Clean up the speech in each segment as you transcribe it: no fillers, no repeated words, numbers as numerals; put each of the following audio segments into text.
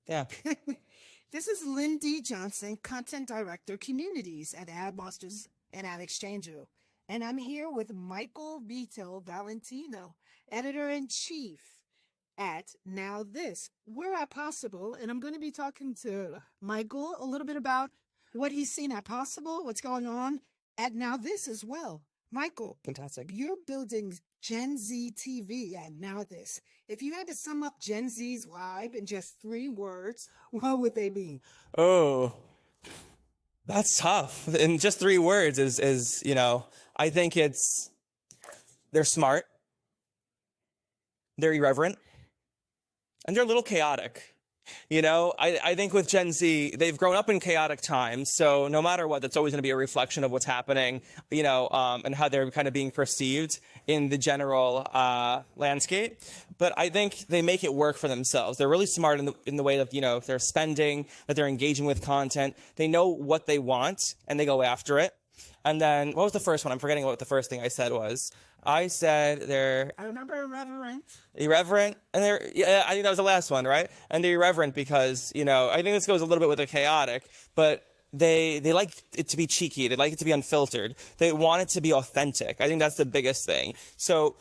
Yeah. This is Lynne Johnson, Content Director, Communities at AdMonsters and AdExchanger. And I'm here with Michael Vito Valentino, Editor-in-Chief at Now This. We're at Possible, and I'm going to be talking to Michael a little bit about what he's seen at Possible, what's going on at Now This as well. Michael, Fantastic. you're building Gen Z TV at Now This. If you had to sum up Gen Z's vibe in just 3 words, what would they be? Oh, that's tough. In just 3 words is, I think they're smart, they're irreverent, and they're a little chaotic. I think with Gen Z, they've grown up in chaotic times. So no matter what, that's always going to be a reflection of what's happening, and how they're kind of being perceived in the general landscape. But I think they make it work for themselves. They're really smart in the way that, if they're spending, that they're engaging with content. They know what they want and they go after it. And then what was the first one? I'm forgetting what the first thing I said was. I said I remember irreverent, and I think that was the last one, right? And they're irreverent because, I think this goes a little bit with the chaotic, but they like it to be cheeky. They like it to be unfiltered. They want it to be authentic. I think that's the biggest thing. So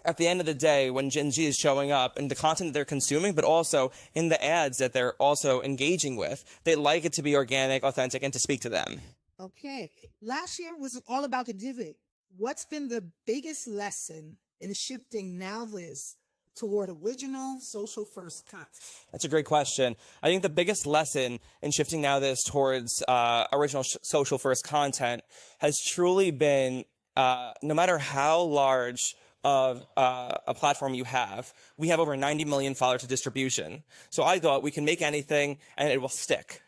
at the end of the day, when Gen Z is showing up and the content that they're consuming, but also in the ads that they're also engaging with, they like it to be organic, authentic, and to speak to them. Okay. Last year was all about the divot. What's been the biggest lesson in shifting Now This toward original social first content? That's a great question. I think the biggest lesson in shifting Now This towards original social first content has truly been, no matter how large of a platform you have, we have over 90 million followers of distribution. So I thought we can make anything and it will stick.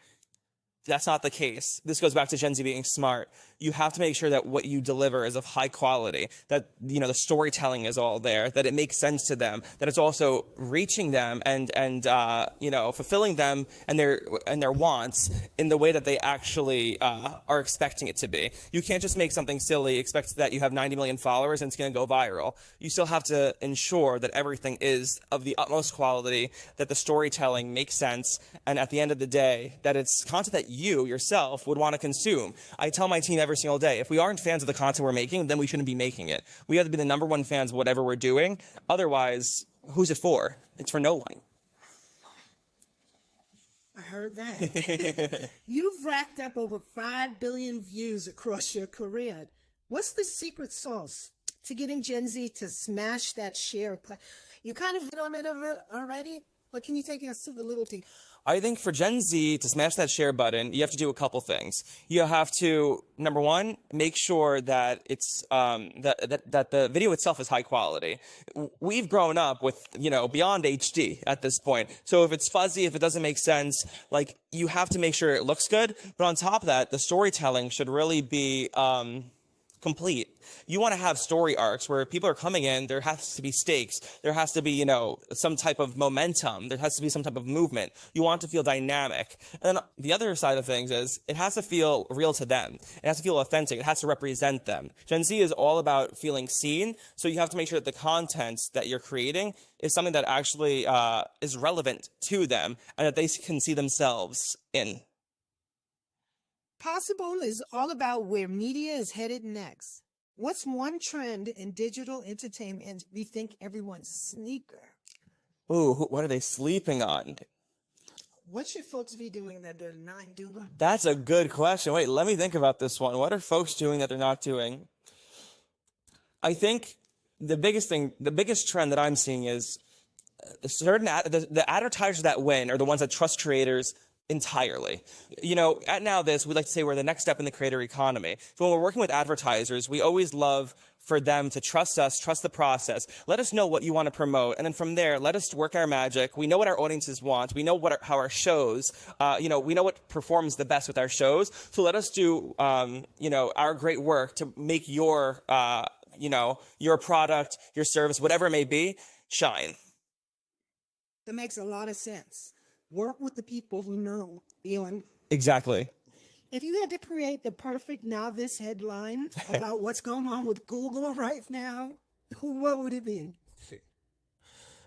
That's not the case. This goes back to Gen Z being smart. You have to make sure that what you deliver is of high quality, that, the storytelling is all there, that it makes sense to them, that it's also reaching them and fulfilling them and their wants in the way that they actually are expecting it to be. You can't just make something silly, expect that you have 90 million followers and it's going to go viral. You still have to ensure that everything is of the utmost quality, that the storytelling makes sense, and at the end of the day, that it's content that you yourself would want to consume. I tell my team every single day, if we aren't fans of the content we're making, then we shouldn't be making it. We have to be the #1 fans of whatever we're doing. Otherwise, who's it for? It's for no one. I heard that. You've racked up over 5 billion views across your career. What's the secret sauce to getting Gen Z to smash that share? You kind of hit on it already, but can you take us to the little thing? I think for Gen Z to smash that share button, you have to do a couple things. You have to, #1, make sure that it's that the video itself is high quality. We've grown up with, beyond HD at this point. So if it's fuzzy, if it doesn't make sense, you have to make sure it looks good. But on top of that, the storytelling should really be complete. You want to have story arcs where people are coming in, there has to be stakes, there has to be, some type of momentum, there has to be some type of movement. You want it to feel dynamic. And then the other side of things is, it has to feel real to them. It has to feel authentic. It has to represent them. Gen Z is all about feeling seen, so you have to make sure that the content that you're creating is something that actually is relevant to them, and that they can see themselves in. Possible is all about where media is headed next. What's one trend in digital entertainment we think everyone's sneaker? Ooh, what are they sleeping on? What should folks be doing that they're not doing? That's a good question. Wait, let me think about this one. What are folks doing that they're not doing? I think the biggest trend that I'm seeing is the advertisers that win are the ones that trust creators entirely. At Now This, we like to say we're the next step in the creator economy. So when we're working with advertisers, we always love for them to trust us, trust the process. Let us know what you want to promote. And then from there, let us work our magic. We know what our audiences want. We know how our shows, we know what performs the best with our shows. So let us do, our great work to make your product, your service, whatever it may be, shine. That makes a lot of sense. Work with the people who know. Exactly. If you had to create the perfect Now This headline about what's going on with Google right now, what would it be?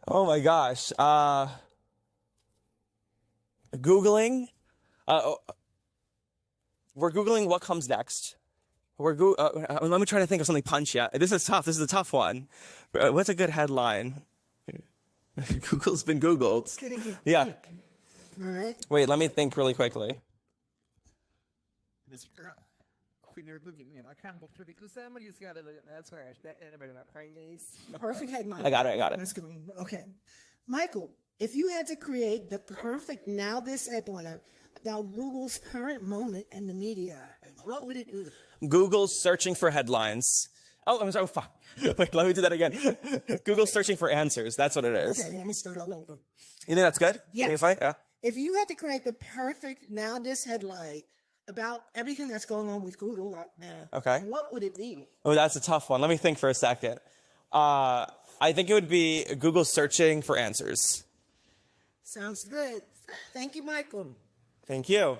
Oh my gosh. Googling. We're Googling what comes next. Let me try to think of something punchy. This is tough. This is a tough one. What's a good headline? Google's been Googled. Yeah. All right. Wait, let me think really quickly. Perfect headline. I got it. That's good. Okay. Michael, if you had to create the perfect Now This headline about Google's current moment in the media, what would it do? Google's searching for headlines. Oh, I'm sorry. Fuck. Wait, let me do that again. Google's searching for answers. That's what it is. Okay, let me start all over. You think that's good? Yeah. Think it's fine? Yeah. If you had to create the perfect Now This headline about everything that's going on with Google right now, Okay. what would it be? Oh, that's a tough one. Let me think for a second. I think it would be Google searching for answers. Sounds good. Thank you, Michael. Thank you.